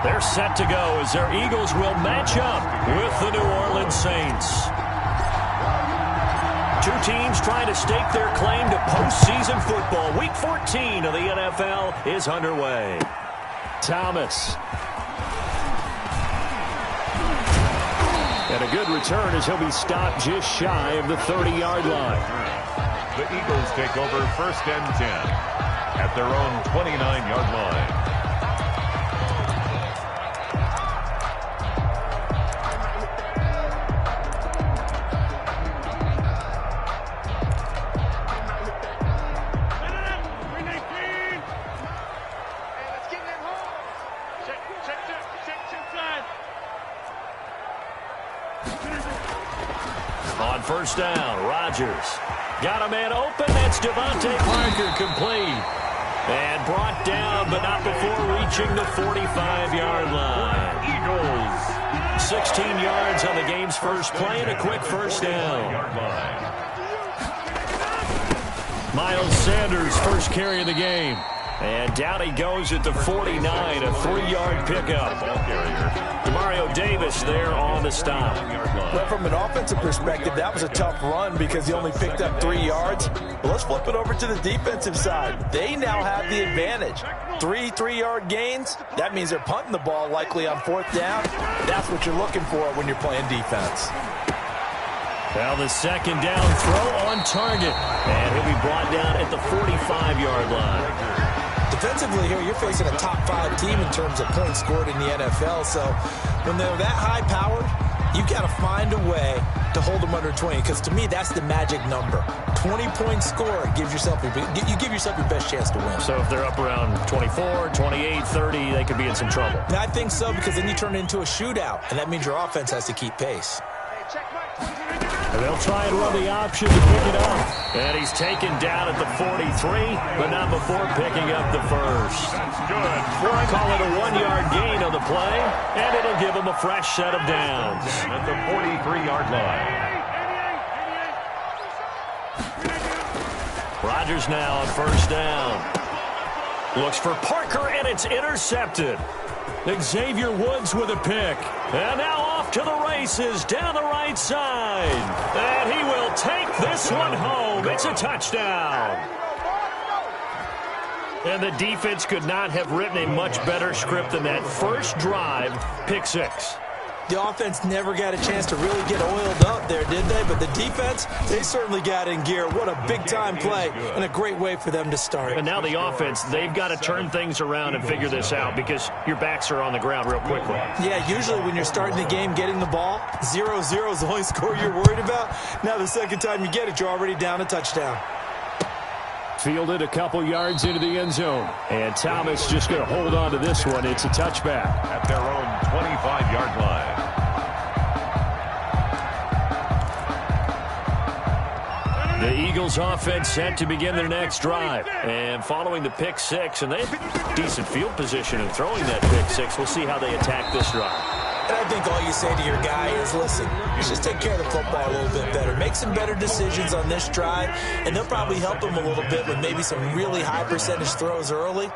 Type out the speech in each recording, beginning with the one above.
They're set to go as their Eagles will match up with the New Orleans Saints. Two teams trying to stake their claim to postseason football. Week 14 of the NFL is underway. Thomas. And a good return as he'll be stopped just shy of the 30-yard line. The Eagles take over 1st and 10 at their own 29-yard line. On 1st down, Rodgers. Got a man open. That's Devontae Parker complete. And brought down, but not before reaching the 45-yard line. Eagles. 16 yards on the game's first play and a quick 1st down. Miles Sanders, first carry of the game. And down he goes at the 49, a 3-yard pickup. Mario Davis there on the stop. Well, from an offensive perspective, that was a tough run because he only picked up 3 yards. But let's flip it over to the defensive side. They now have the advantage. 3 3-yard gains. That means they're punting the ball likely on 4th down. That's what you're looking for when you're playing defense. Well, the 2nd down throw on target. And he'll be brought down at the 45-yard line. Defensively here, you're facing a top 5 team in terms of points scored in the NFL. So when they're that high-powered, you got to find a way to hold them under 20. Because to me, that's the magic number. 20-point score gives yourself you give yourself your best chance to win. So if they're up around 24, 28, 30, they could be in some trouble. I think so, because then you turn it into a shootout, and that means your offense has to keep pace. And they'll try and run the option to pick it up. And he's taken down at the 43, but not before picking up the first. Good. We'll call it a 1-yard gain on the play, and it'll give him a fresh set of downs. At the 43-yard line. Rodgers now on 1st down. Looks for Parker, and it's intercepted. Xavier Woods with a pick. And now off to the races down the right side. And he will take this one home. It's a touchdown. And the defense could not have written a much better script than that first drive, pick 6. The offense never got a chance to really get oiled up there, did they? But the defense, they certainly got in gear. What a big-time play and a great way for them to start. And now the offense, they've got to turn things around and figure this out because your backs are on the ground real quickly. Yeah, usually when you're starting the game getting the ball, 0-0 is the only score you're worried about. Now the second time you get it, you're already down a touchdown. Fielded a couple yards into the end zone. And Thomas just going to hold on to this one. It's a touchback. At their own 25-yard line. The Eagles offense set to begin their next drive. And following the pick 6, and they have decent field position in throwing that pick 6. We'll see how they attack this drive. And I think all you say to your guy is, listen, just take care of the football a little bit better. Make some better decisions on this drive, and they'll probably help him a little bit with maybe some really high percentage throws early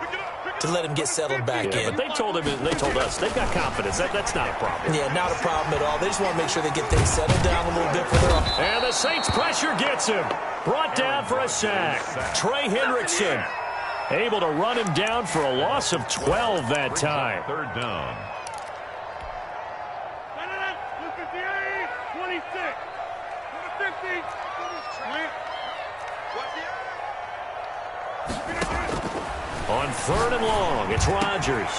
to let him get settled back in. But they told us they've got confidence. That's not a problem. Yeah, not a problem at all. They just want to make sure they get things settled down a little bit for their... And the Saints pressure gets him. Brought down for a sack. Trey Hendrickson able to run him down for a loss of 12 that time. 3rd down. On 3rd and long, it's Rodgers.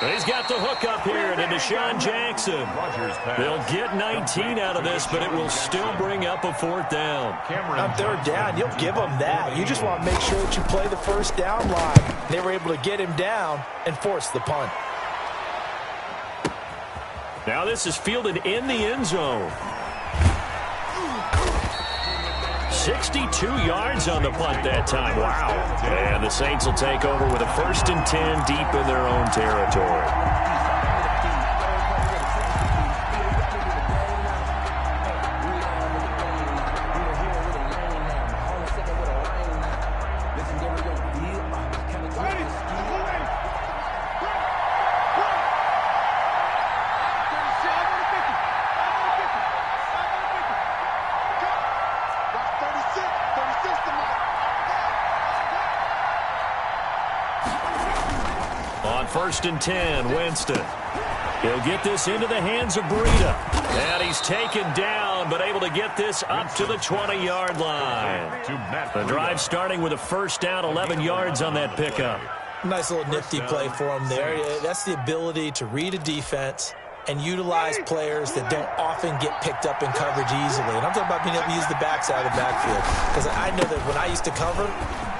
He's got the hook up here to Deshaun Jackson. They'll get 19 out of this, but it will still bring up a 4th down. On 3rd down, you'll give them that. You just want to make sure that you play the 1st down line. They were able to get him down and force the punt. Now this is fielded in the end zone. 62 yards on the punt that time. Wow. And the Saints will take over with a 1st and 10 deep in their own territory. first and 10, Winston. He'll get this into the hands of Breida. And he's taken down, but able to get this up to the 20-yard line. The drive starting with a first down, 11 yards on that pickup. Nice little nifty play for him there. That's the ability to read a defense and utilize players that don't often get picked up in coverage easily. And I'm talking about being able to use the backside of the backfield. Because I know that when I used to cover,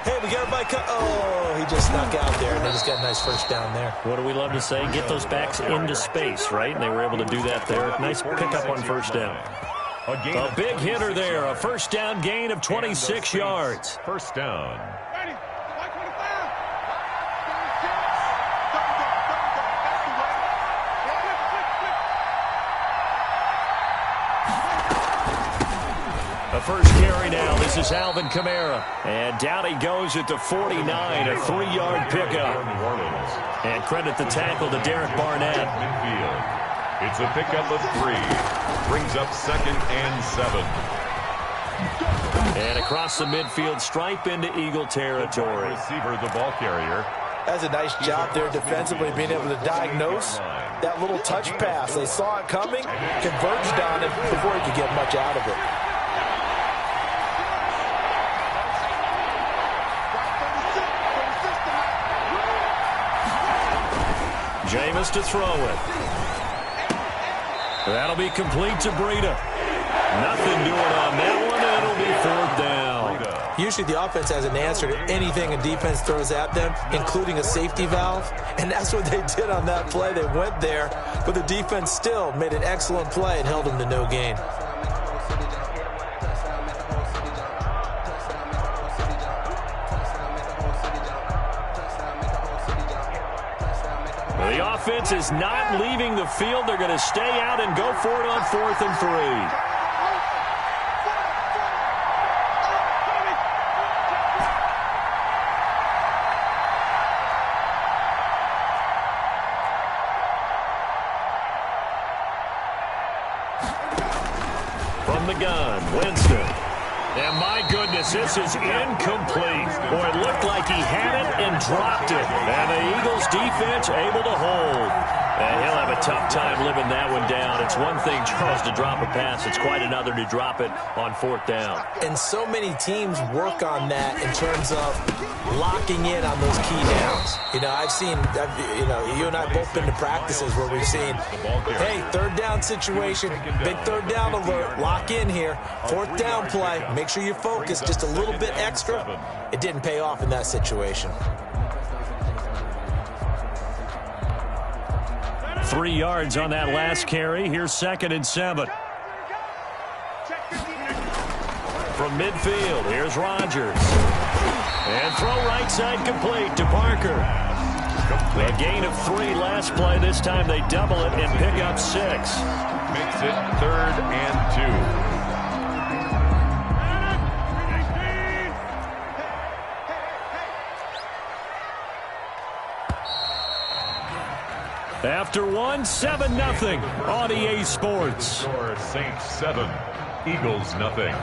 hey, we got everybody oh, he just snuck out there, and then he's got a nice first down there. What do we love to say? Get those backs into space, right? And they were able to do that there. Nice pickup on first down. A big hitter there, a first down gain of 26 yards. First down. The first carry now. This is Alvin Kamara. And down he goes at the 49, a 3-yard pickup. And credit the tackle to Derek Barnett. Midfield. It's a pickup of 3. Brings up second and 7. And across the midfield, stripe into Eagle territory. Receiver, the ball carrier. That's a nice job there defensively, being able to diagnose that little touch pass. They saw it coming, converged on it before he could get much out of it. Jameis to throw it. That'll be complete to Breida. Nothing doing on that one, and it'll be fourth down. Usually the offense has an answer to anything a defense throws at them, including a safety valve, and that's what they did on that play. They went there, but the defense still made an excellent play and held them to no gain. The offense is not leaving the field. They're going to stay out and go for it on 4th and 3. From the gun, Winston. And my goodness, this is incomplete. Boy, it looked like he had it and dropped it. And the Eagles defense able to hold. And he'll have a tough time living that one down. It's one thing, Charles, to drop a pass. It's quite another to drop it on 4th down. And so many teams work on that in terms of locking in on those key downs. You know, you and I both been to practices where we've seen, hey, 3rd down situation, big 3rd down alert, lock in here, 4th down play, make sure you're focused just a little bit extra. It didn't pay off in that situation. 3 yards on that last carry. Here's 2nd and 7. From midfield, here's Rodgers. And throw right side complete to Parker. A gain of 3 last play. This time they double it and pick up 6. Makes it 3rd and 2. After 1, 7-0 on EA Sports. Score Saints 7, Eagles nothing.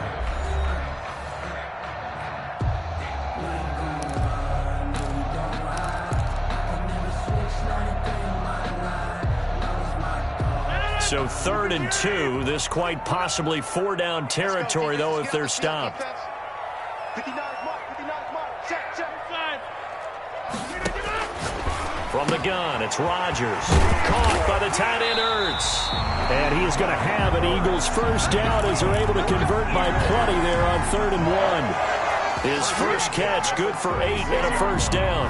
So 3rd and 2. This quite possibly 4-down territory, though, if they're stopped. From the gun, it's Rodgers. Caught by the tight end, Ertz. And he is going to have an Eagles first down as they're able to convert by plenty there on 3rd and 1. His first catch, good for 8 and a first down.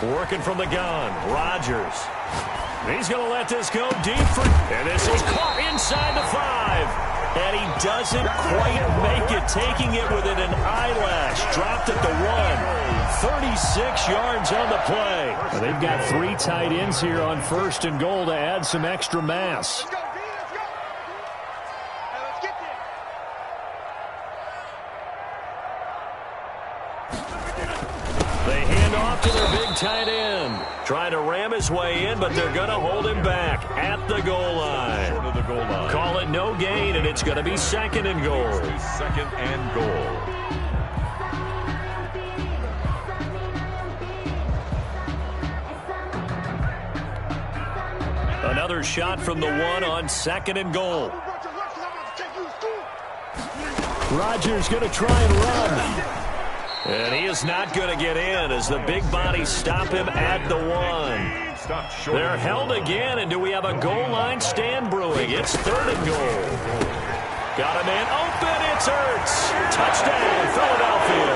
Working from the gun, Rodgers. He's going to let this go deep and this is caught inside the 5. And he doesn't quite make it, taking it within an eyelash. Dropped at the 1. 36 yards on the play. Well, they've got 3 tight ends here on 1st and goal to add some extra mass. They hand off to their big tight end. Trying to ram his way in, but they're going to hold him back at the goal line. Short of the goal line. Call it no gain, and it's going to be second and goal. Second and goal. Another shot from the one on second and goal. Rodgers going to try and run. And he is not going to get in as the big bodies stop him at the one. They're held again, and do we have a goal line stand brewing? It's third and goal. Got a man open. It's Ertz. Touchdown, Philadelphia.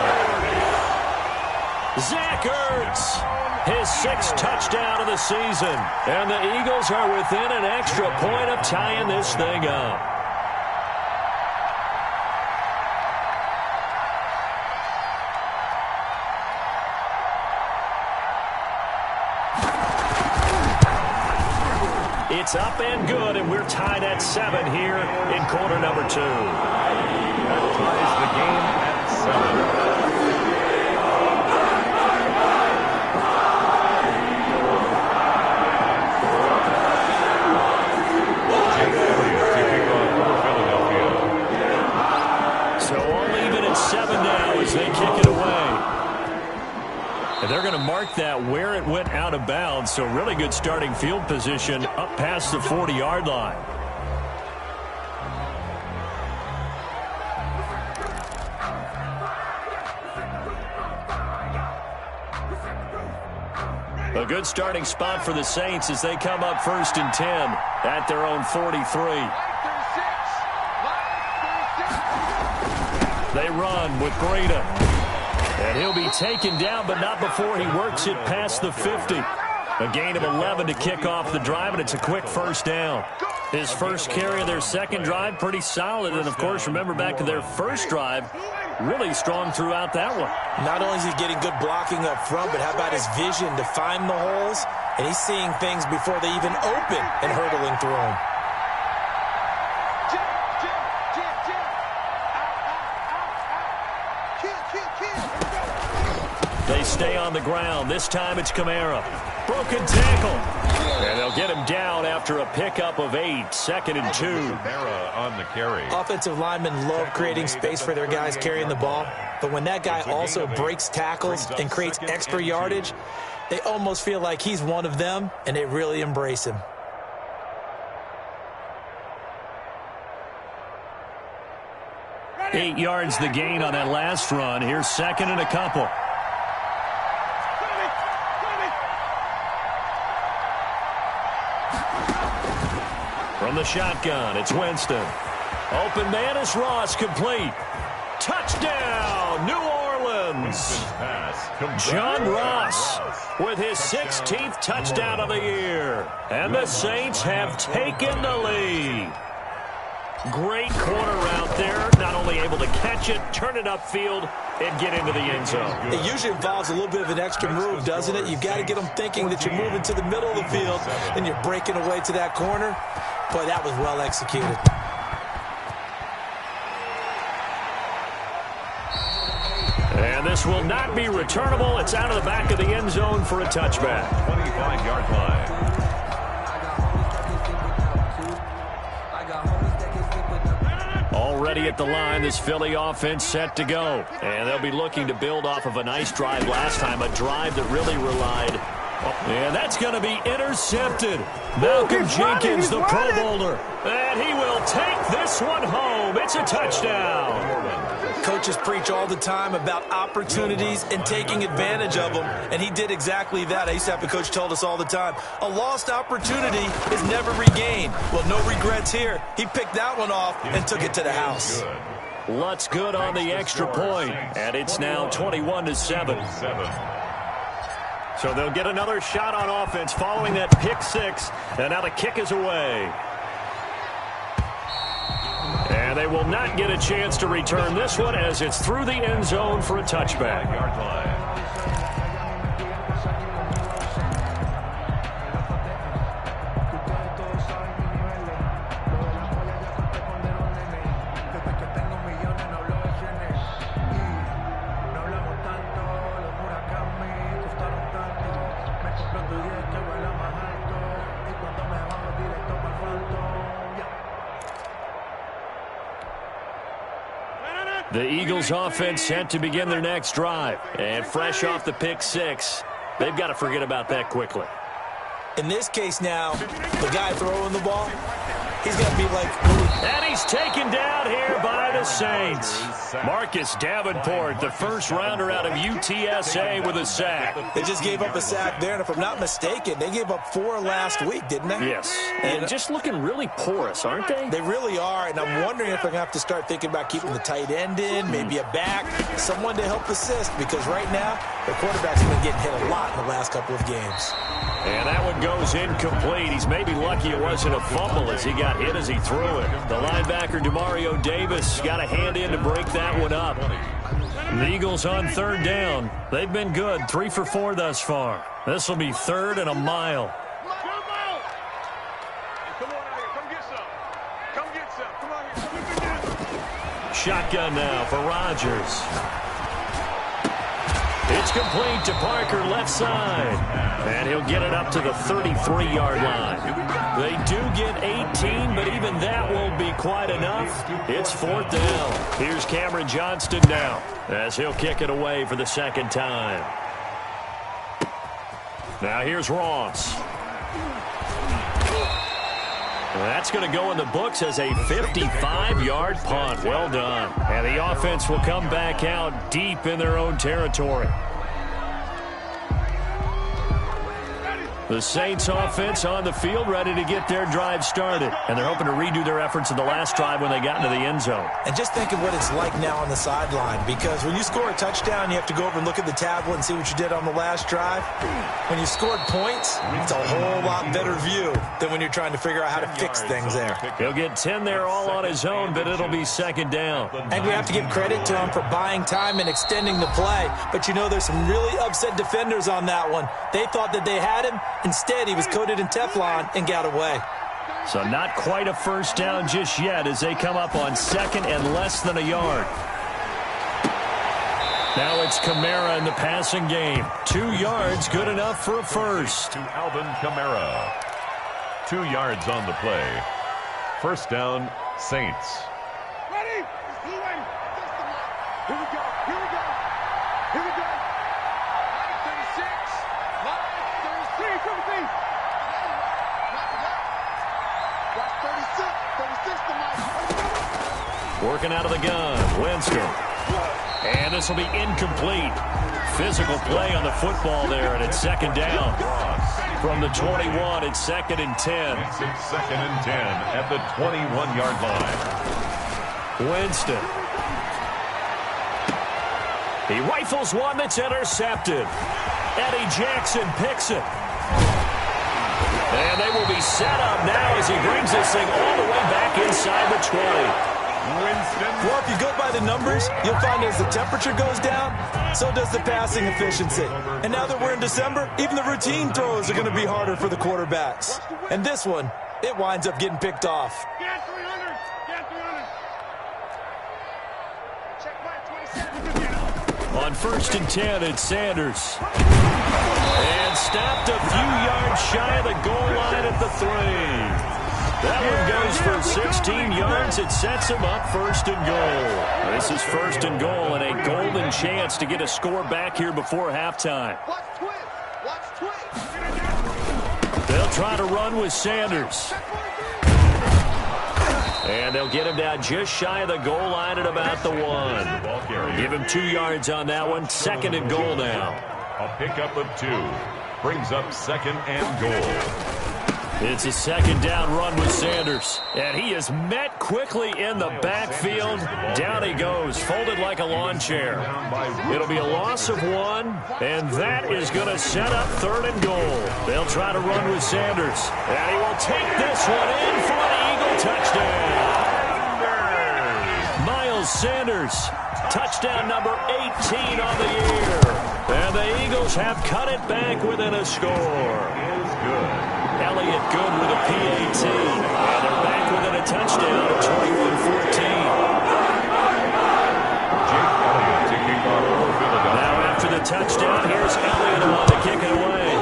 Zach Ertz, his sixth touchdown of the season. And the Eagles are within an extra point of tying this thing up. It's up and good, and we're tied at 7 here in quarter number 2. That ties the game at 7. So all even at 7 now as they kick it away. And they're going to mark that where it went out of bounds. So really good starting field position up past the 40-yard line. A good starting spot for the Saints as they come up 1st and 10 at their own 43. They run with Breida. And he'll be taken down, but not before he works it past the 50. A gain of 11 to kick off the drive, and it's a quick first down. His first carry of their second drive, pretty solid. And, of course, remember back to their first drive, really strong throughout that one. Not only is he getting good blocking up front, but how about his vision to find the holes? And he's seeing things before they even open and hurdling through them. They stay on the ground. This time it's Kamara. Broken tackle. And they'll get him down after a pickup of 8. 2nd and 2. Kamara on the carry. Offensive linemen love creating space for their guys carrying the ball. But when that guy also breaks tackles and creates extra yardage, they almost feel like he's one of them, and they really embrace him. Eight yards the gain on that last run. Here's second and a couple. From the shotgun, it's Winston. Open man is Ross, complete. Touchdown, New Orleans. John Ross with his 16th touchdown of the year. And the Saints have taken the lead. Great corner route there. Not only able to catch it, turn it upfield, and get into the end zone. It usually involves a little bit of an extra move, doesn't it? You've got to get them thinking that you're moving to the middle of the field and you're breaking away to that corner. Boy, that was well executed. And this will not be returnable. It's out of the back of the end zone for a touchback. 25-yard line. Already at the line, this Philly offense set to go. And they'll be looking to build off of a nice drive last time, a drive that really relied. And that's going to be intercepted. Malcolm Jenkins, the Pro Bowler. And he will take this one home. It's a touchdown. Coaches preach all the time about opportunities and taking advantage of them, and he did exactly that. I used to have a coach told us all the time, a lost opportunity is never regained. Well, no regrets here. He picked that one off and took it to the house. Lutz good on the extra point, and it's now 21-7. So they'll get another shot on offense following that pick six, and now the kick is away. And they will not get a chance to return this one as it's through the end zone for a touchback. The Eagles offense set to begin their next drive. And fresh off the pick six, they've got to forget about that quickly. In this case now, the guy throwing the ball, he's going to be like... And he's taken down here by the Saints. Marcus Davenport, the first rounder out of UTSA with a sack. They just gave up a sack there, and if I'm not mistaken, they gave up 4 last week, didn't they? Yes, and just looking really porous, aren't they? They really are, and I'm wondering if they're going to have to start thinking about keeping the tight end in, maybe a back, someone to help assist, because right now, the quarterback's been getting hit a lot in the last couple of games. And that one goes incomplete. He's maybe lucky it wasn't a fumble as he got hit as he threw it. The linebacker, Demario Davis, got a hand in to break that one up. The Eagles on third down. They've been good, 3 for 4 thus far. This will be third and a mile. Shotgun now for Rodgers. It's complete to Parker, left side. And he'll get it up to the 33-yard line. They do get 18, but even that won't be quite enough. It's fourth down. Here's Cameron Johnston now as he'll kick it away for the second time. Now here's Ross. That's going to go in the books as a 55-yard punt. Well done. And the offense will come back out deep in their own territory. The Saints offense on the field ready to get their drive started. And they're hoping to redo their efforts in the last drive when they got into the end zone. And just think of what it's like now on the sideline, because when you score a touchdown, you have to go over and look at the tablet and see what you did on the last drive. When you scored points, it's a whole lot better view than when you're trying to figure out how to fix things there. He'll get 10 there all on his own, but it'll be second down. And we have to give credit to him for buying time and extending the play. But you know, there's some really upset defenders on that one. They thought that they had him. Instead, he was coated in Teflon and got away. So not quite a first down just yet as they come up on second and less than a yard. Now it's Kamara in the passing game. 2 yards, good enough for a first. To Alvin Kamara. 2 yards on the play. First down, Saints. Ready? Here we go. Here we go. Here we go. 36. 33. Come with me. Watch 36. 36 to Mike. Working out of the gun. Winston. And this will be incomplete. Physical play on the football there, and it's second down. From the 21, it's second and 10. It's second and 10 at the 21-yard line. Winston. He rifles one that's intercepted. Eddie Jackson picks it. And they will be set up now as he brings this thing all the way back inside the 20. Winston. Well, if you go by the numbers, you'll find as the temperature goes down, so does the passing efficiency. And now that we're in December, even the routine throws are going to be harder for the quarterbacks. And this one, it winds up getting picked off. Get 300. Get 300. Check by 27. On first and 10, it's Sanders. And stopped a few yards shy of the goal line at the 3. That one goes for 16 yards. It sets him up first and goal. This is first and goal and a golden chance to get a score back here before halftime. Watch twist. Watch twist. They'll try to run with Sanders. And they'll get him down just shy of the goal line at about the 1. Give him 2 yards on that one. Second and goal now. A pickup of 2. Brings up second and goal. It's a second down run with Sanders. And he is met quickly in the backfield. Down he goes, folded like a lawn chair. It'll be a loss of 1, and that is going to set up third and goal. They'll try to run with Sanders. And he will take this one in for an Eagle touchdown. Miles Sanders, touchdown number 18 on the year. And the Eagles have cut it back within a score. Elliott good with a PAT. And they're back within a touchdown at 21-14. Jake Elliott taking off for Philadelphia. Now after the touchdown, here's Elliott on to kick it away.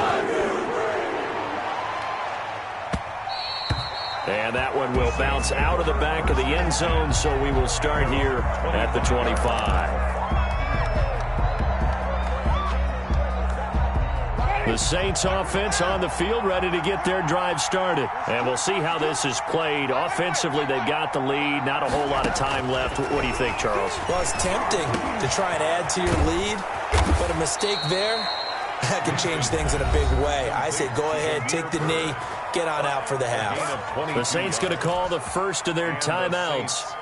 And that one one will bounce out of the back of the end zone, so we will start here at the 25. The Saints offense on the field, ready to get their drive started. And we'll see how this is played. Offensively, they've got the lead. Not a whole lot of time left. What do you think, Charles? Well, it's tempting to try and add to your lead, but a mistake there, that can change things in a big way. I say go ahead, take the knee, get on out for the half. The Saints going to call the first of their timeouts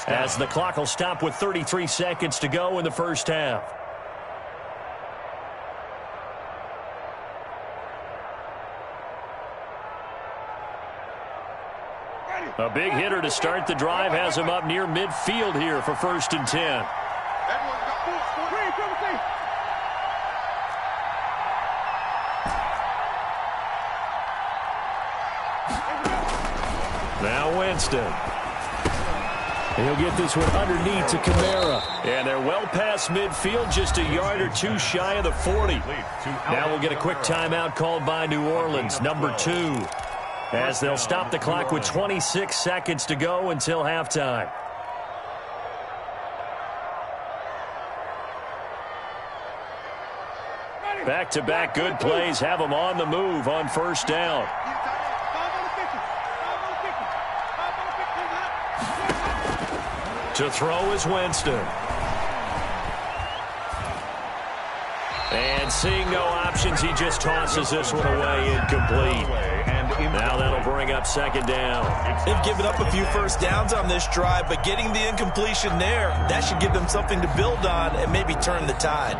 as the clock will stop with 33 seconds to go in the first half. A big hitter to start the drive has him up near midfield here for 1st and 10. Now Winston. He'll get this one underneath to Kamara. And they're well past midfield, just a yard or two shy of the 40. Now we'll get a quick timeout called by New Orleans, number 2. As they'll stop the clock with 26 seconds to go until halftime. Back-to-back good plays have them on the move on 1st down. To throw is Winston. And seeing no options, he just tosses this one away incomplete. Now that'll bring up 2nd down. They've given up a few first downs on this drive, but getting the incompletion there, that should give them something to build on and maybe turn the tide.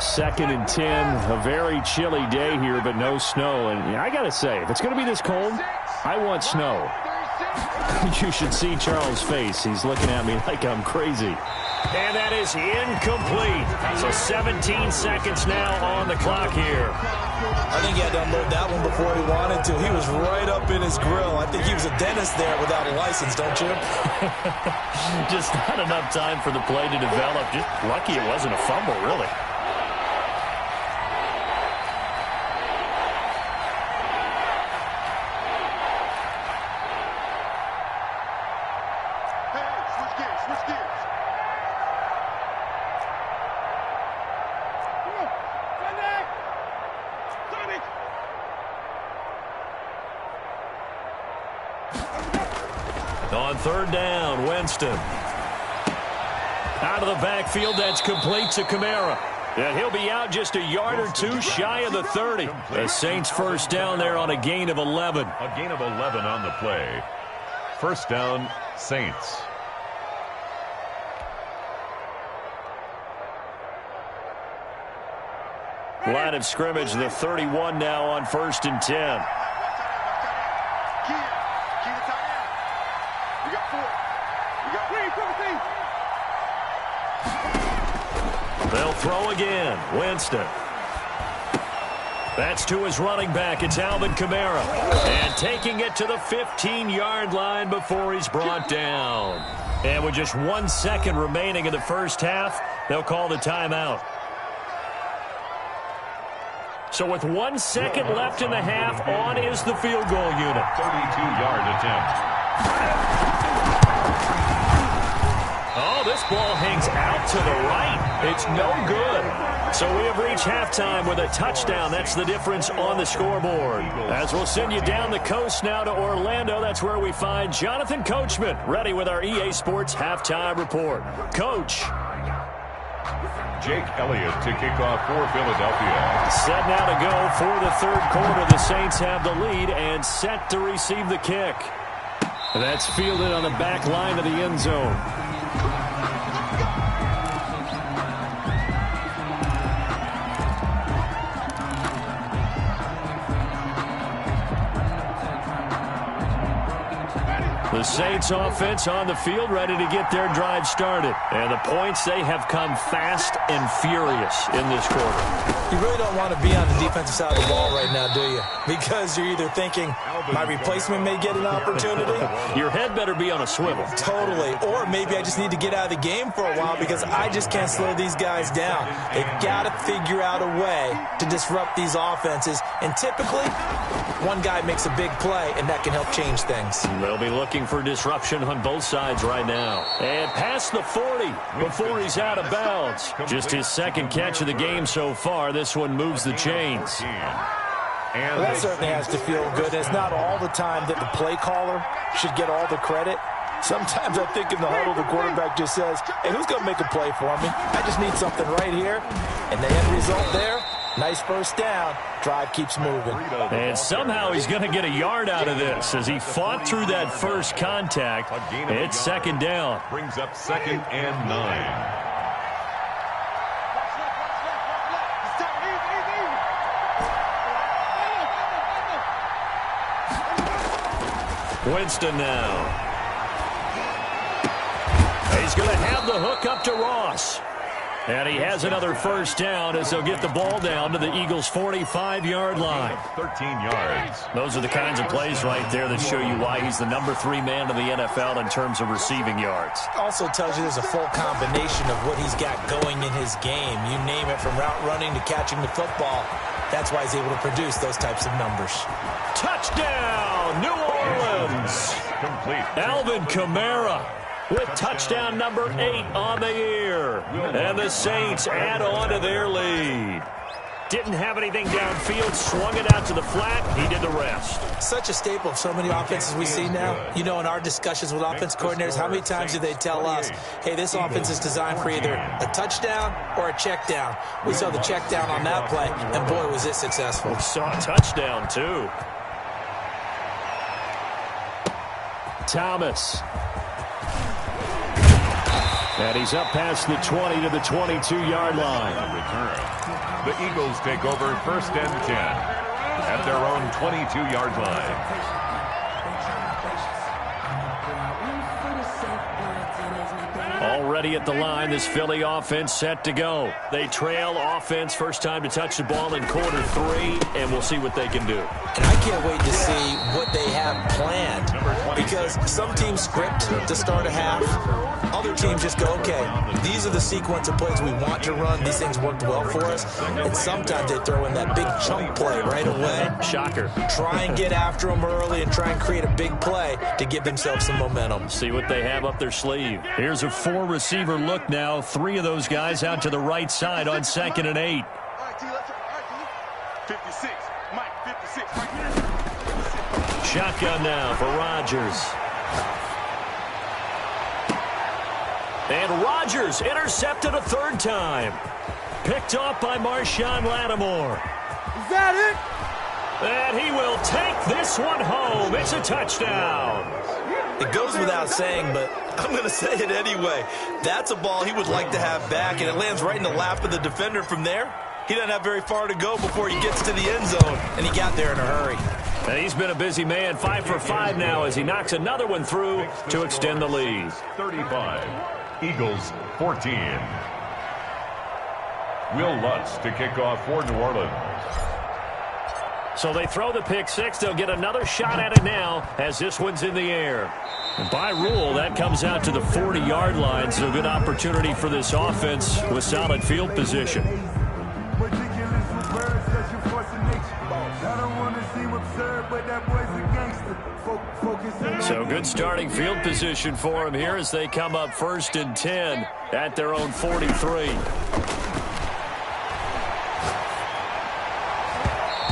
Second and 10, a very chilly day here, but no snow. And I got to say, if it's going to be this cold, I want snow. You should see Charles' face. He's looking at me like I'm crazy. And that is incomplete. So 17 seconds now on the clock here. I think he had to unload that one before he wanted to. He was right up in his grill. I think he was a dentist there without a license, don't you? Just not enough time for the play to develop. Just lucky it wasn't a fumble, really. On 3rd down, Winston. Out of the backfield, that's complete to Kamara. And he'll be out just a yard or two shy of the 30. The Saints 1st down there on a gain of 11. A gain of 11 on the play. 1st down, Saints. Line of scrimmage, the 31 now on 1st and 10. They'll throw again. Winston. That's to his running back. It's Alvin Kamara. And taking it to the 15-yard line before he's brought down. And with just 1 second remaining in the first half, they'll call the timeout. So with 1 second left in the half, on is the field goal unit. 32-yard attempt. Oh, this ball hangs out to the right. It's no good. So we have reached halftime with a touchdown. That's the difference on the scoreboard. As we'll send you down the coast now to Orlando, that's where we find Jonathan Coachman, ready with our EA Sports halftime report. Coach. Jake Elliott to kick off for Philadelphia. Set now to go for the 3rd quarter. The Saints have the lead and set to receive the kick. That's fielded on the back line of the end zone. The Saints offense on the field, ready to get their drive started. And the points, they have come fast and furious in this quarter. You really don't want to be on the defensive side of the ball right now, do you? Because you're either thinking, my replacement may get an opportunity. Your head better be on a swivel. Totally. Or maybe I just need to get out of the game for a while because I just can't slow these guys down. They've got to figure out a way to disrupt these offenses. And typically, one guy makes a big play, and that can help change things. They'll be looking for disruption on both sides right now. And past the 40 before he's out of bounds. Just his second catch of the game so far. This one moves the chains. Well, that certainly has to feel good. It's not all the time that the play caller should get all the credit. Sometimes I think in the huddle, the quarterback just says, hey, who's going to make a play for me? I just need something right here. And the end result there, nice first down. Drive keeps moving. And somehow he's going to get a yard out of this as he fought through that first contact. It's second down. Brings up 2nd and 9. Winston now. He's going to have the hook up to Ross. And he has another first down as they'll get the ball down to the Eagles' 45-yard line. 13 yards. Those are the kinds of plays right there that show you why he's the number 3 man in the NFL in terms of receiving yards. Also tells you there's a full combination of what he's got going in his game. You name it, from route running to catching the football. That's why he's able to produce those types of numbers. Touchdown, New Orleans. Complete. Alvin Kamara with touchdown number 8 on the year. And the Saints add on to their lead. Didn't have anything downfield, swung it out to the flat. He did the rest. Such a staple of so many offenses we see now. You know, in our discussions with offense coordinators, how many times do they tell us, hey, this offense is designed for either a touchdown or a check down. We saw the check down on that play, and boy, was it successful. We saw a touchdown, too. Thomas. And he's up past the 20 to the 22-yard line. Return. The Eagles take over 1st and 10 at their own 22-yard line. Already at the line, this Philly offense set to go. They trail offense, first time to touch the ball in quarter 3, and we'll see what they can do. And I can't wait to see what they have planned, because some teams script to start a half. Other teams just go, okay, these are the sequence of plays we want to run. These things worked well for us. And sometimes they throw in that big chunk play right away. Shocker. Try and get after them early and try and create a big play to give themselves some momentum. See what they have up their sleeve. Here's a 4-receiver look now. 3 of those guys out to the right side on 2nd and 8. 56, Mike, 56. Shotgun now for Rodgers. And Rodgers intercepted a 3rd time. Picked off by Marshawn Lattimore. Is that it? And he will take this one home. It's a touchdown. It goes without saying, but I'm going to say it anyway. That's a ball he would like to have back, and it lands right in the lap of the defender from there. He doesn't have very far to go before he gets to the end zone, and he got there in a hurry. And he's been a busy man, 5 for 5 now as he knocks another one through to extend the lead. 35. Eagles 14. Will Lutz to kick off for New Orleans. So they throw the pick 6. They'll get another shot at it now as this one's in the air. And by rule, that comes out to the 40-yard line, so good opportunity for this offense with solid field position. So good starting field position for him here as they come up 1st and 10 at their own 43.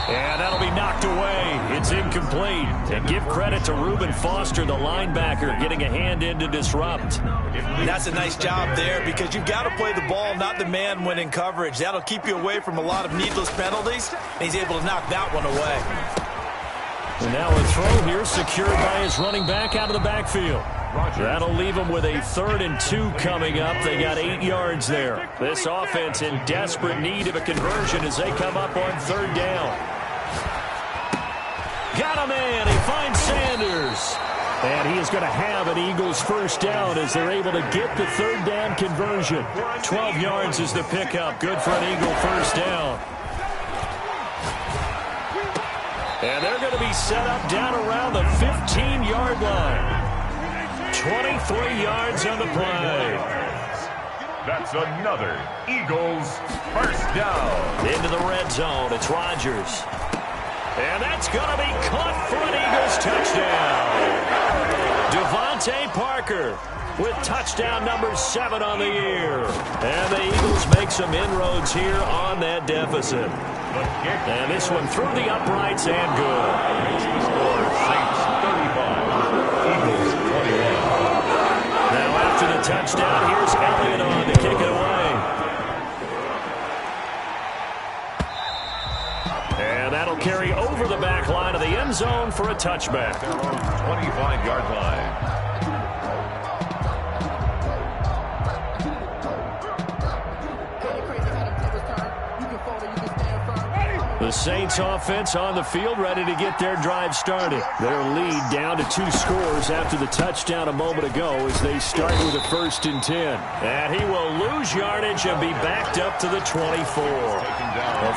And that'll be knocked away. It's incomplete. And give credit to Reuben Foster, the linebacker, getting a hand in to disrupt. That's a nice job there, because you've got to play the ball, not the man when in coverage. That'll keep you away from a lot of needless penalties. And he's able to knock that one away. And now a throw here secured by his running back out of the backfield. That'll leave them with a 3rd and 2 coming up. They got 8 yards there. This offense in desperate need of a conversion as they come up on 3rd down. Got a man. He finds Sanders. And he is going to have an Eagles first down as they're able to get the third down conversion. 12 yards is the pickup. Good for an Eagle first down. And they're going to be set up down around the 15-yard line. 23 yards on the play. That's another Eagles first down. Into the red zone. It's Rodgers. And that's going to be caught for an Eagles touchdown. Devontae Parker with touchdown number 7 on the year. And the Eagles make some inroads here on that deficit. And this one through the uprights and good. Score Saints 35, Eagles 21. Now after the touchdown, here's Elliott on to kick it away. And that'll carry over the back line of the end zone for a touchback. 25-yard line. The Saints offense on the field ready to get their drive started. Their lead down to 2 scores after the touchdown a moment ago as they start with a 1st and 10. And he will lose yardage and be backed up to the 24.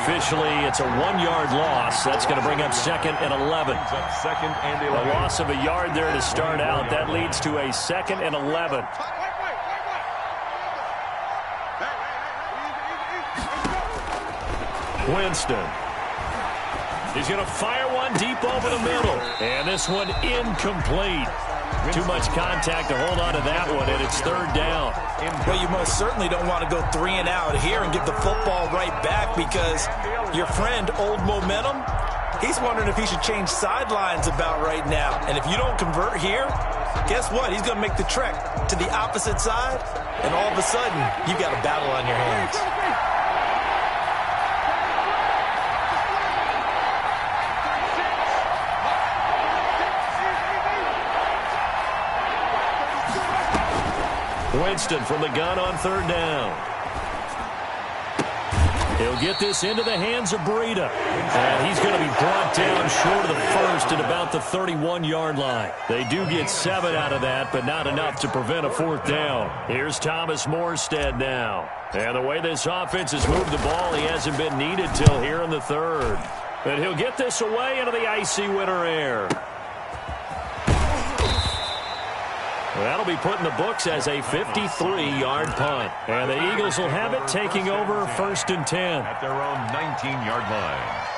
Officially, it's a 1-yard loss. That's going to bring up 2nd and 11. A loss of a yard there to start out. That leads to a 2nd and 11. Winston. He's going to fire one deep over the middle. And this one incomplete. Too much contact to hold on to that one, and it's 3rd down. Well, you most certainly don't want to go 3 and out here and give the football right back because your friend, Old Momentum, he's wondering if he should change sidelines about right now. And if you don't convert here, guess what? He's going to make the trek to the opposite side, and all of a sudden, you've got a battle on your hands. Winston from the gun on 3rd down. He'll get this into the hands of Breida. And he's going to be brought down short of the 1st at about the 31-yard line. They do get 7 out of that, but not enough to prevent a 4th down. Here's Thomas Morstead now. And the way this offense has moved the ball, he hasn't been needed till here in the 3rd. But he'll get this away into the icy winter air. That'll be put in the books as a 53-yard punt. And the Eagles will have it taking over 1st and 10. At their own 19-yard line.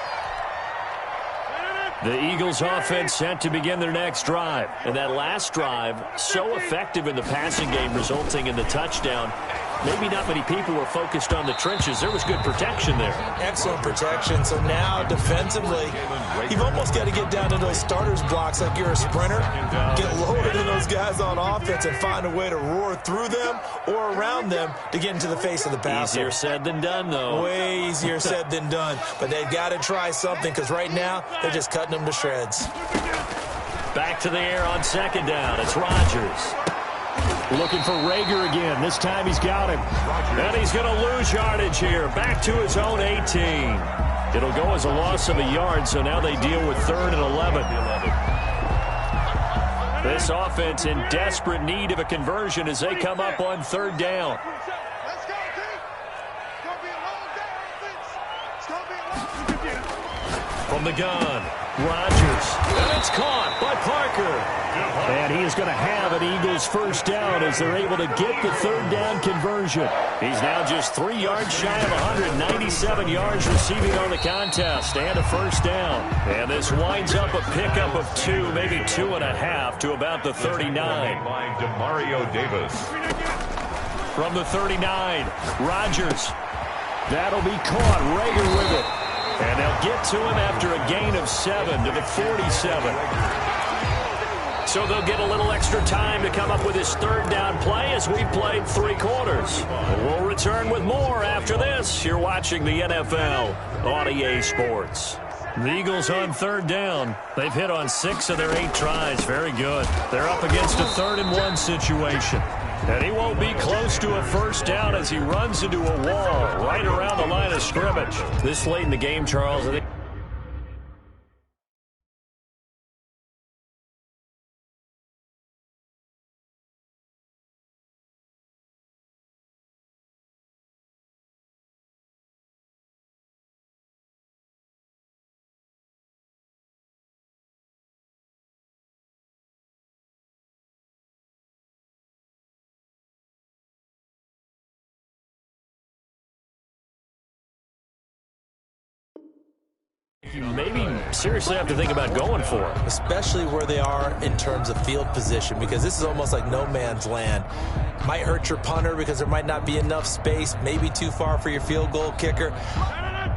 The Eagles offense set to begin their next drive. And that last drive, so effective in the passing game, resulting in the touchdown. Maybe not many people were focused on the trenches. There was good protection there. Excellent protection. So now defensively, you've almost got to get down to those starters blocks like you're a sprinter. Get lower than those guys on offense and find a way to roar through them or around them to get into the face of the passer. Easier said than done, though. Way easier said than done. But they've got to try something because right now they're just cutting them to shreds. Back to the air on 2nd down. It's Rodgers. Looking for Rager again. This time he's got him. And he's going to lose yardage here. Back to his own 18. It'll go as a loss of a yard, so now they deal with 3rd and 11. This offense in desperate need of a conversion as they come up on 3rd down. From the gun, Rodgers. And it's caught by Parker. And he is going to have an Eagles first down as they're able to get the 3rd down conversion. He's now just 3 yards shy of 197 yards receiving on the contest and a first down. And this winds up a pickup of 2, maybe 2.5 to about the 39. By Demario Davis. From the 39, Rodgers. That'll be caught. Rager with it. And they'll get to him after a gain of 7 to the 47. So they'll get a little extra time to come up with his 3rd down play as we've played 3 quarters. We'll return with more after this. You're watching the NFL on EA Sports. The Eagles on 3rd down. They've hit on 6 of their 8 tries. Very good. They're up against a 3rd and 1 situation. And he won't be close to a first down as he runs into a wall right around the line of scrimmage. This late in the game, Charles, I think You maybe seriously have to think about going for it. Especially where they are in terms of field position, because this is almost like no man's land. Might hurt your punter because there might not be enough space, maybe too far for your field goal kicker.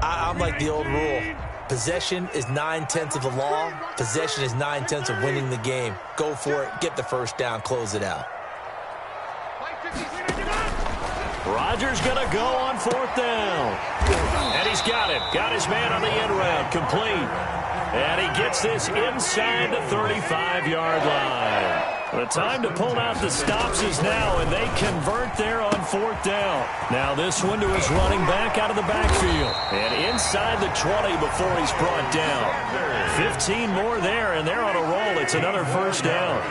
I'm like the old rule. Possession is 9/10 of the law. Possession is 9/10 of winning the game. Go for it, get the first down, close it out. Rodgers going to go on 4th down. And he's got it. Got his man on the end round. Complete. And he gets this inside the 35-yard line. The time to pull out the stops is now, and they convert there on 4th down. Now this one to his running back out of the backfield. And inside the 20 before he's brought down. 15 more there, and they're on a roll. It's another first down.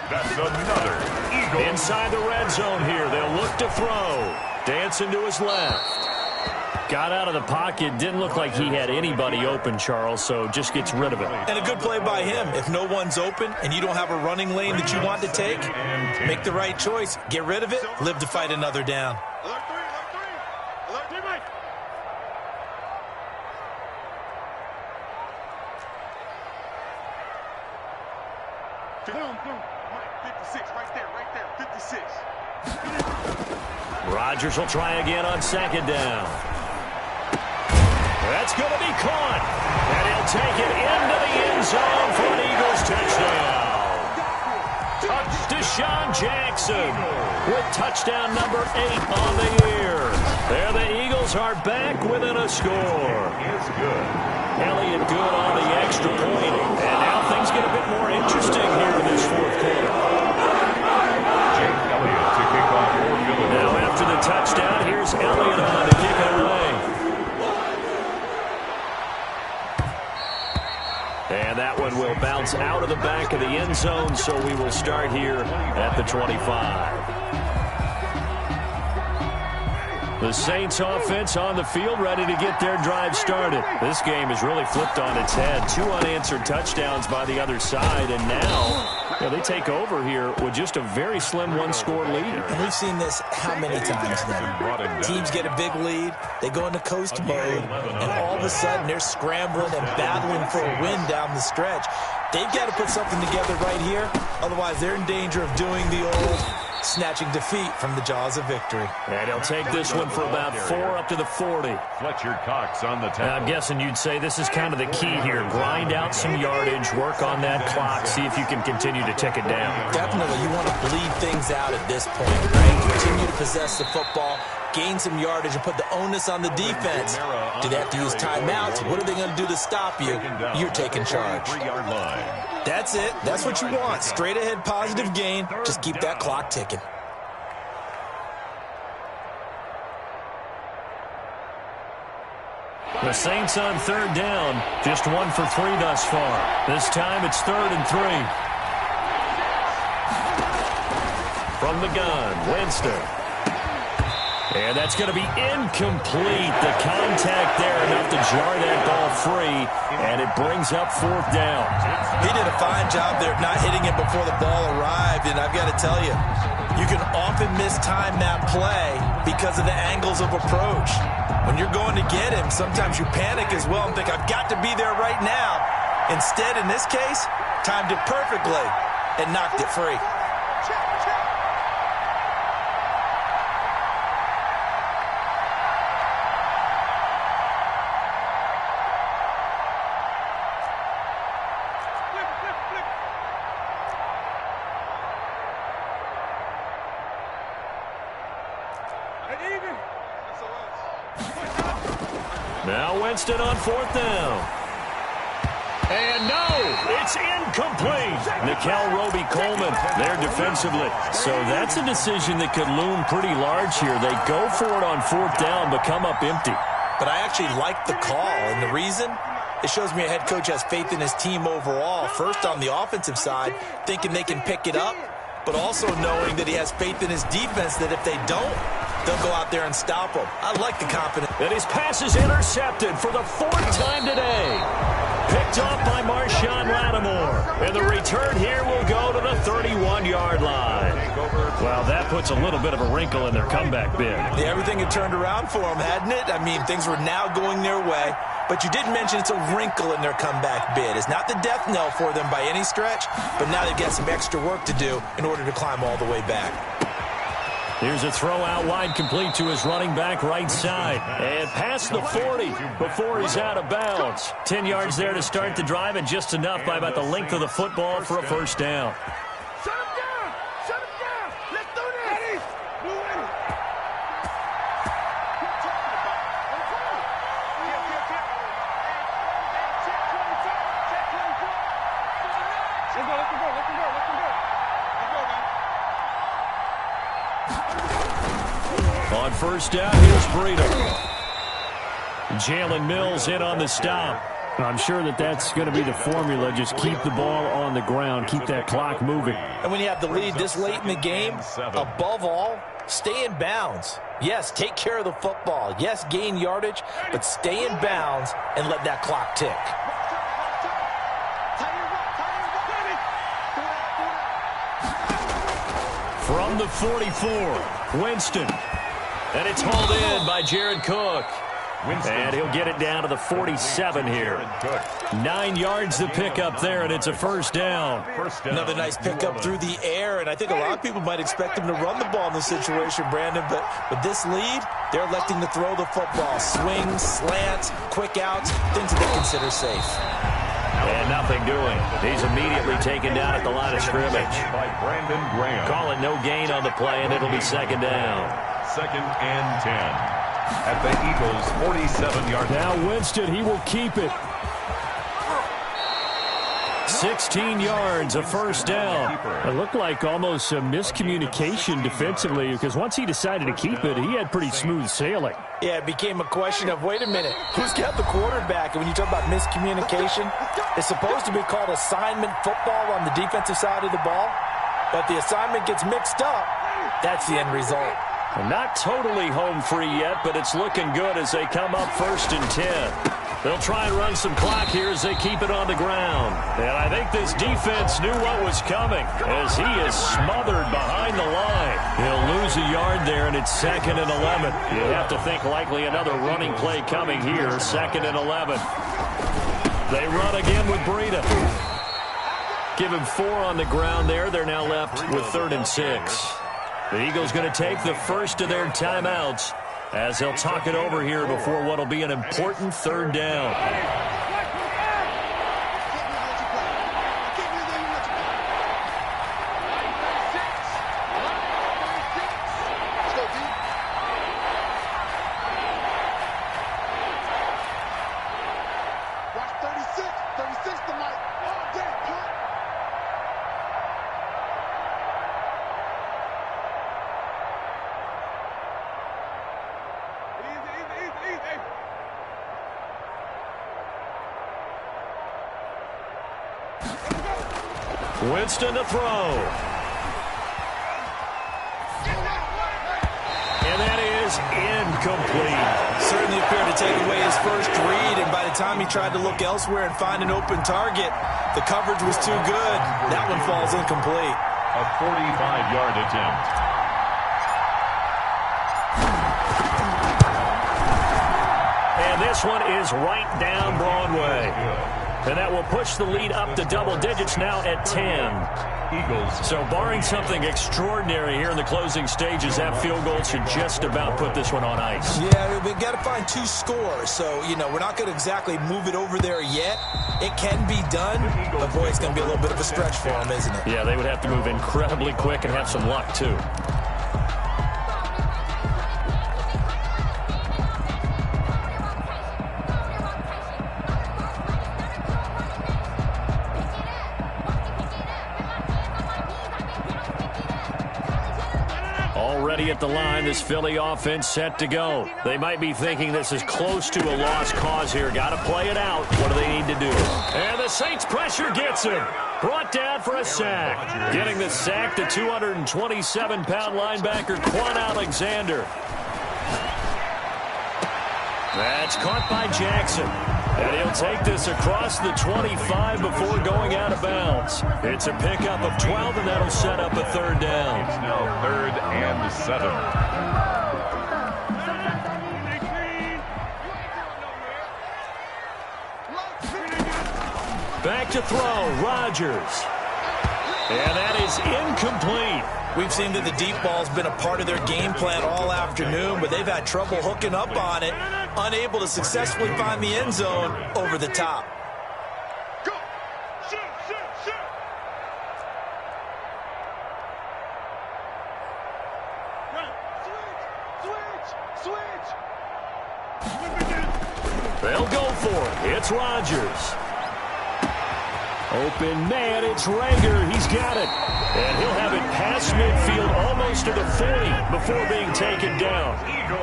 That's another Eagle. Inside the red zone here. They'll look to throw. Dancing to his left. Got out of the pocket. Didn't look like he had anybody open, Charles, so just gets rid of it. And a good play by him. If no one's open and you don't have a running lane that you want to take, make the right choice. Get rid of it. Live to fight another down. Alert three, Mike. 56, right there, 56. Rodgers will try again on 2nd down. That's going to be caught. And he'll take it into the end zone for an Eagles touchdown. Deshaun Jackson with touchdown number 8 on the year. There the Eagles are back within a score. Is good. Elliott good on the extra point. And now things get a bit more interesting here in this 4th quarter. Jake Elliott to kick off for Philadelphia. Now after the touchdown, here's Elliott on to kick it away. And that one will bounce out of the back of the end zone, so we will start here at the 25. The Saints offense on the field ready to get their drive started. This game is really flipped on its head. 2 unanswered touchdowns by the other side, and now they take over here with just a very slim 1-score lead. And we've seen this how many times now? Teams get a big lead, they go into coast mode, and all of a sudden they're scrambling and battling for a win down the stretch. They've got to put something together right here, otherwise they're in danger of doing the old snatching defeat from the jaws of victory. And he'll take this one for about 4 up to the 40. Fletcher Cox on the tackle. I'm guessing you'd say this is kind of the key here. Grind out some yardage, work on that clock, see if you can continue to tick it down. Definitely, you want to bleed things out at this point, right? Continue to possess the football, gain some yardage, and put the onus on the defense. Do they have to use timeouts? What are they going to do to stop you? You're taking charge. 3-yard line. That's it. That's what you want. Straight ahead positive gain. Just keep that clock ticking. The Saints on 3rd down. Just 1 for 3 thus far. This time it's 3rd and 3. From the gun, Winston. And that's going to be incomplete. The contact there enough to jar that ball free, and it brings up 4th down. He did a fine job there of not hitting it before the ball arrived, and I've got to tell you, you can often mistime that play because of the angles of approach. When you're going to get him, sometimes you panic as well and think, I've got to be there right now. Instead, in this case, timed it perfectly and knocked it free. Now Winston on 4th down. And no, it's incomplete. Nikel Roby-Coleman there defensively. So that's a decision that could loom pretty large here. They go for it on 4th down, but come up empty. But I actually like the call, and the reason? It shows me a head coach has faith in his team overall. First on the offensive side, thinking they can pick it up, but also knowing that he has faith in his defense that if they don't, they'll go out there and stop him. I like the confidence. And his pass is intercepted for the 4th time today. Picked off by Marshawn Lattimore. And the return here will go to the 31-yard line. Well, that puts a little bit of a wrinkle in their comeback bid. Yeah, everything had turned around for them, hadn't it? I mean, things were now going their way. but you did mention it's a wrinkle in their comeback bid. It's not the death knell for them by any stretch, but now they've got some extra work to do in order to climb all the way back. Here's a throw out wide, complete to his running back right side. And past the 40 before he's out of bounds. 10 yards there to start the drive, and just enough by about the length of the football for a first down. Shut him down! Shut him down! Let's do this! Ready? Move in. On first down, here's Breida. Jalen Mills in on the stop. I'm sure that's going to be the formula. Just keep the ball on the ground. Keep that clock moving. And when you have the lead this late in the game, above all, stay in bounds. Yes, take care of the football. Yes, gain yardage, but stay in bounds and let that clock tick. From the 44, Winston. And it's hauled in by Jared Cook. And he'll get it down to the 47 here. 9 yards to pick up there, and it's a first down. Another nice pickup through the air, and I think a lot of people might expect him to run the ball in this situation, Brandon, but with this lead, they're electing to throw the football. Swings, slants, quick outs, things that they consider safe. And nothing doing. He's immediately taken down at the line of scrimmage. By Brandon Graham. Call it no gain on the play, and it'll be second down. 2nd and 10. At the Eagles' 47-yard line. Now Winston, he will keep it. 16 yards, a first down. It looked like almost a miscommunication defensively, because once he decided to keep it, he had pretty smooth sailing. Yeah, it became a question of, wait a minute, who's got the quarterback? And when you talk about miscommunication, it's supposed to be called assignment football on the defensive side of the ball. But the assignment gets mixed up. That's the end result. Not totally home free yet, but it's looking good as they come up 1st and 10. They'll try and run some clock here as they keep it on the ground. And I think this defense knew what was coming as he is smothered behind the line. He'll lose a yard there, and it's 2nd and 11. You have to think likely another running play coming here, 2nd and 11. They run again with Breida. Give him 4 on the ground there. They're now left with 3rd and 6. The Eagles going to take the first of their timeouts as they'll talk it over here before what will be an important 3rd down. Watch 36. 36 tonight. Oh, damn, punt. Winston to throw. And that is incomplete. Certainly appeared to take away his first read, and by the time he tried to look elsewhere and find an open target, the coverage was too good. That one falls incomplete. A 45-yard attempt. And this one is right down Broadway. And that will push the lead up to double digits now at 10. Eagles. So barring something extraordinary here in the closing stages, that field goal should just about put this one on ice. Yeah, we've got to find 2 scores. So, we're not going to exactly move it over there yet. It can be done, but boy, it's going to be a little bit of a stretch for them, isn't it? Yeah, they would have to move incredibly quick and have some luck, too. Already at the line, this Philly offense set to go. They might be thinking this is close to a lost cause here. Got to play it out. What do they need to do? And the Saints pressure gets him. Brought down for a sack. Getting the sack, the 227-pound linebacker, Quan Alexander. That's caught by Jackson. And he'll take this across the 25 before going out of bounds. It's a pickup of 12, and that'll set up a 3rd down. It's now 3rd and 7. Back to throw, Rodgers. And that is incomplete. We've seen that the deep ball's been a part of their game plan all afternoon, but they've had trouble hooking up on it, unable to successfully find the end zone over the top. Go. Shoot, shoot, shoot. Right. Switch. They'll go for it. It's Rodgers. Open man, it's Rager. He's got it. And he'll have it past midfield almost to the 40 before being taken down.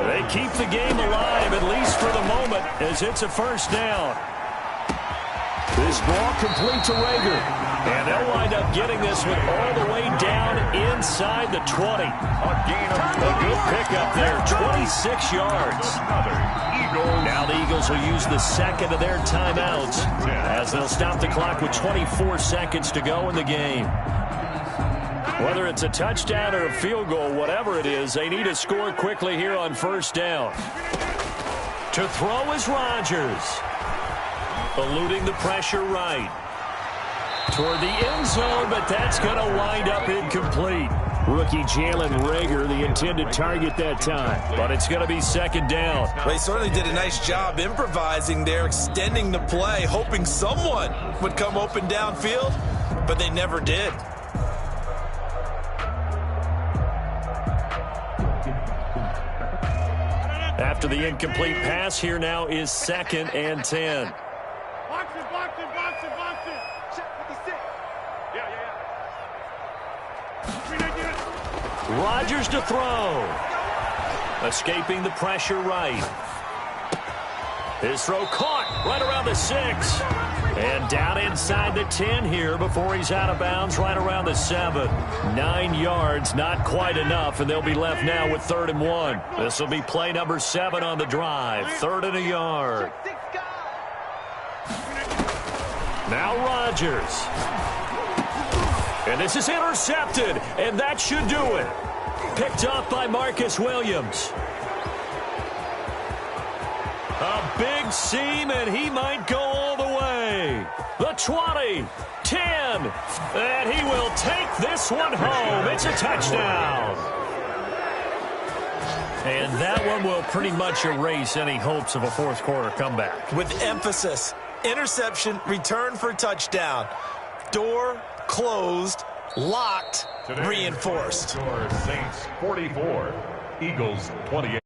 They keep the game alive, at least for the moment, as it's a first down. This ball complete to Rager. And they'll wind up getting this one all the way down inside the 20. A good pickup there, 26 yards. Now the Eagles will use the second of their timeouts as they'll stop the clock with 24 seconds to go in the game. Whether it's a touchdown or a field goal, whatever it is, they need to score quickly here on first down. To throw is Rodgers. Eluding the pressure right. Toward the end zone, but that's going to wind up incomplete. Rookie Jalen Rager, the intended target that time. But it's going to be second down. They certainly did a nice job improvising there, extending the play, hoping someone would come open downfield, but they never did. After the incomplete pass, here now is 2nd and 10. Box it. Check 56. Yeah. Rodgers to throw. Escaping the pressure right. His throw caught right around the 6. And down inside the 10 here before he's out of bounds right around the 7. 9 yards, not quite enough, and they'll be left now with 3rd and 1. This will be play number 7 on the drive. 3rd and a yard. Now Rodgers. And this is intercepted, and that should do it. Picked off by Marcus Williams. A big seam, and he might go all the way. The 20, 10, and he will take this one home. It's a touchdown. And that one will pretty much erase any hopes of a fourth quarter comeback. With emphasis, interception, return for touchdown. Door closed, locked, reinforced. Saints 44, Eagles 28.